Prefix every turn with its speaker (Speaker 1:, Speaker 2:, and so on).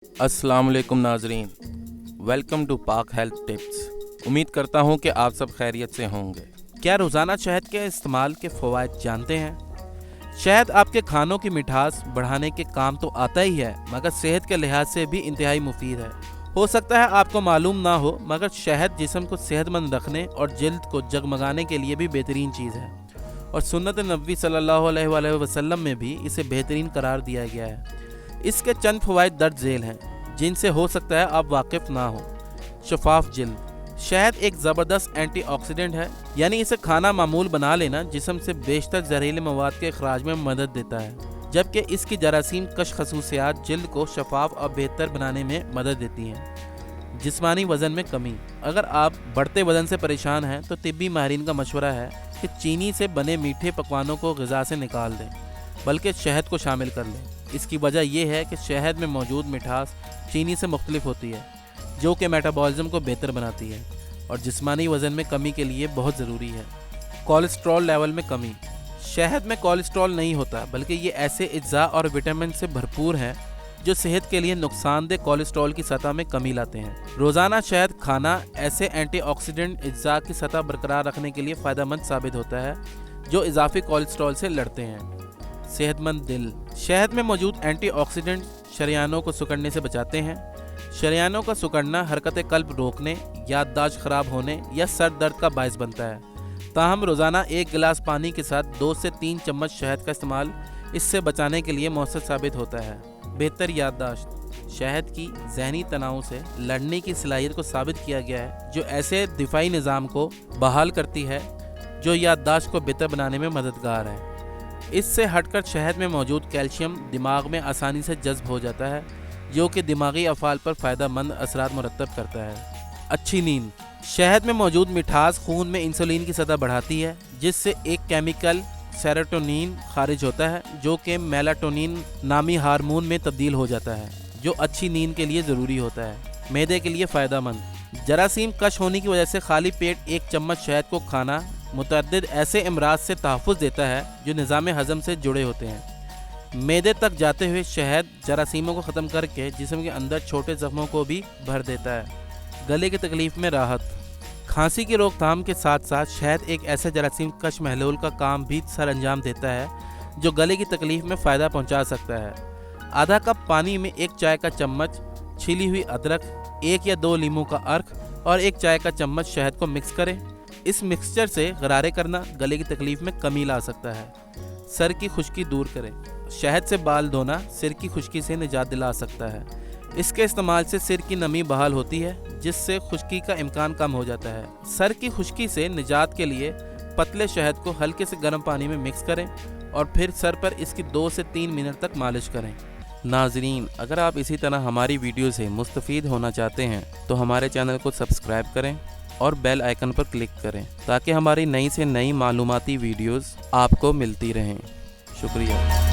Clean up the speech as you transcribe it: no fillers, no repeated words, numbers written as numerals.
Speaker 1: अस्सलाम वालेकुम नाजरीन, वेलकम टू पाक हेल्थ टिप्स। उम्मीद करता हूँ कि आप सब खैरियत से होंगे। क्या रोज़ाना शहद के इस्तेमाल के फ़वाइद जानते हैं? शहद आपके खानों की मिठास बढ़ाने के काम तो आता ही है, मगर सेहत के लिहाज से भी इंतहाई मुफीद है। हो सकता है आपको मालूम ना हो, मगर शहद जिस्म को सेहतमंद रखने और जल्द को जगमगाने के लिए भी बेहतरीन चीज़ है, और सुन्नत नबी सल्लल्लाहु अलैहि वसल्लम में भी इसे बेहतरीन करार दिया गया है। इसके चंद फ़वाइद दर्ज झेल हैं जिनसे हो सकता है आप वाकिफ़ ना हो। शफाफ जिल्द। शहद एक ज़बरदस्त एंटीऑक्सीडेंट है, यानी इसे खाना मामूल बना लेना जिस्म से बेशतर जहरीले मवाद के अखराज में मदद देता है, जबकि इसकी जरासीम कश खसूसियात जिल्द को शफाफ और बेहतर बनाने में मदद देती हैं। जिस्मानी वज़न में कमी। अगर आप बढ़ते वज़न से परेशान हैं तो तिब्बी माहिरीन का मशवरा है कि चीनी से बने मीठे पकवानों को ग़िज़ा से निकाल दें, बल्कि शहद को शामिल कर लें। इसकी वजह यह है कि शहद में मौजूद मिठास चीनी से मुख्तलिफ होती है, जो कि मेटाबॉलिज्म को बेहतर बनाती है और जिस्मानी वज़न में कमी के लिए बहुत ज़रूरी है। कोलेस्ट्रॉल लेवल में कमी। शहद में कोलेस्ट्रॉल नहीं होता, बल्कि ये ऐसे अज्जा और विटामिन से भरपूर हैं जो सेहत के लिए नुकसानदेह कोलेस्ट्रॉल की सतह में कमी लाते हैं। रोज़ाना शहद खाना ऐसे एंटीऑक्सीडेंट अज्जा की सतह बरकरार रखने के लिए फ़ायदेमंद साबित होता है जो इजाफी कोलेस्ट्रॉल से लड़ते हैं। सेहतमंद दिल। शहद में मौजूद एंटीऑक्सीडेंट शरियानों को सिकुड़ने से बचाते हैं। शरियानों का सिकुड़ना हरकत कल्ब रोकने, याददाश्त ख़राब होने या सर दर्द का बायस बनता है। ताहम रोज़ाना 1 गिलास पानी के साथ 2 से 3 चम्मच शहद का इस्तेमाल इससे बचाने के लिए मौसर साबित होता है। बेहतर याददाश्त। शहद की जहनी तनाव से लड़ने की सलाहियत को साबित किया गया है, जो ऐसे दिफाई निज़ाम को बहाल करती है जो याददाश्त को बेहतर बनाने में मददगार है। इससे हटकर शहद में मौजूद कैल्शियम दिमाग में आसानी से जज्ब हो जाता है, जो कि दिमागी अफ़ाल पर फ़ायदेमंद असरात मुरतब करता है। अच्छी नींद। शहद में मौजूद मिठास खून में इंसुलिन की सतह बढ़ाती है, जिससे एक केमिकल सेरोटोनिन खारिज होता है, जो कि मेलाटोनिन नामी हार्मोन में तब्दील हो जाता है, जो अच्छी नींद के लिए ज़रूरी होता है। मैदे के लिए फ़ायदेमंद। जरासीम कश होने की वजह से खाली पेट 1 चम्मच शहद को खाना मुतअद्दिद ऐसे अमराज से तहफ़्फ़ुज़ देता है जो निज़ाम हज़म से जुड़े होते हैं। मैदे तक जाते हुए शहद जरासीमों को ख़त्म करके जिस्म के अंदर छोटे ज़ख्मों को भी भर देता है। गले की तकलीफ़ में राहत। खांसी की रोकथाम के साथ साथ शहद एक ऐसे जरासीम कश महलूल का काम भी सर अंजाम देता है जो गले की तकलीफ़ में फ़ायदा पहुँचा सकता है। आधा कप पानी में 1 चाय का चम्मच छिली हुई अदरक, 1 या 2 लीमू का अर्क और 1 चाय का चम्मच शहद को मिक्स करें। इस मिक्सचर से गरारे करना गले की तकलीफ़ में कमी ला सकता है। सर की खुश्की दूर करें। शहद से बाल धोना सिर की खुश्की से निजात दिला सकता है। इसके इस्तेमाल से सिर की नमी बहाल होती है, जिससे खुश्की का इम्कान कम हो जाता है। सर की खुश्की से निजात के लिए पतले शहद को हल्के से गर्म पानी में मिक्स करें और फिर सर पर इसकी 2 से 3 मिनट तक मालिश करें। नाजरीन, अगर आप इसी तरह हमारी वीडियो से मुस्तफ़ीद होना चाहते हैं तो हमारे चैनल को सब्सक्राइब करें और बेल आइकन पर क्लिक करें, ताकि हमारी नई से नई मालूमाती वीडियोस आपको मिलती रहें। शुक्रिया।